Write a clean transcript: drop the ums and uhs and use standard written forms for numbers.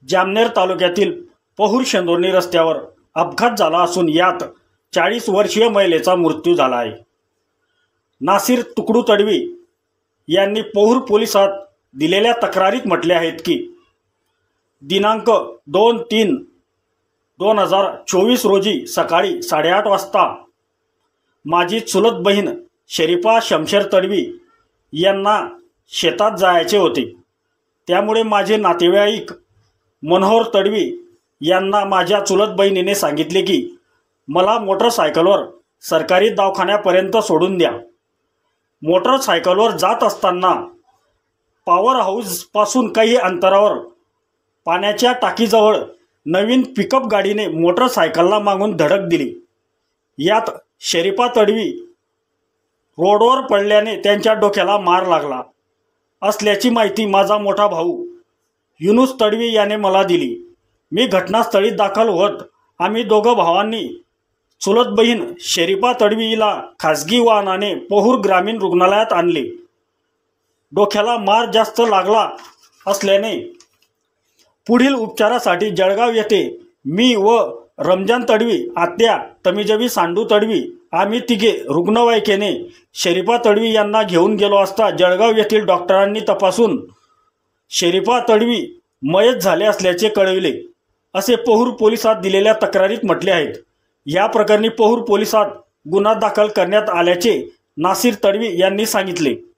जामनेर तालुक्यातील पहुर शेंदोर्णी रस्त्यावर अपघात झाला असून यात 40 वर्षीय महिलेचा मृत्यू झाला आहे। नासिर तुकडू तडवी यांनी पहुर पोलिसात दिलेल्या तक्रारीत म्हटले आहेत की दिनांक 2/3/2024 रोजी सकाळी 8:30 वाजता माझी चुलत बहीण शरीफा शमशेर तडवी यांना शेतात जायचे होते। त्यामुळे माझे नातेवाईक मनोहर तडवी यांना माझ्या चुलत बहिणीने सांगितले की मला मोटरसायकलवर सरकारी दवाखान्यापर्यंत सोडून द्या। मोटरसायकलवर जात असताना पॉवर हाऊसपासून काही अंतरावर पाण्याच्या टाकीजवळ नवीन पिकअप गाडीने मोटरसायकलला मागून धडक दिली। यात शरीफा तडवी रोडवर पडल्याने त्यांच्या डोक्याला मार लागला असल्याची माहिती माझा मोठा भाऊ युनुस तडवी याने मला दिली। मी घटनास्थळी दाखल होत आम्ही दोघं भावांनी चुलत बहीण शरीफा तडवीला खासगी वाहनाने पहुर ग्रामीण रुग्णालयात आणले। डोक्याला मार जास्त लागला असल्याने पुढील उपचारासाठी जळगाव येथे मी व रमजान तडवी आत्या तमिजवी सांडू तडवी आम्ही तिघे रुग्णवाहिकेने शरीफा तडवी यांना घेऊन गेलो असता जळगाव येथील डॉक्टरांनी तपासून शरीफा तडवी मयत झाले असल्याचे कळविले असे पहुर पोलिसात दिलेल्या तक्रारीत म्हटले आहेत। या प्रकरणी पहुर पोलिसात गुन्हा दाखल करण्यात आल्याचे नासिर तडवी यांनी सांगितले।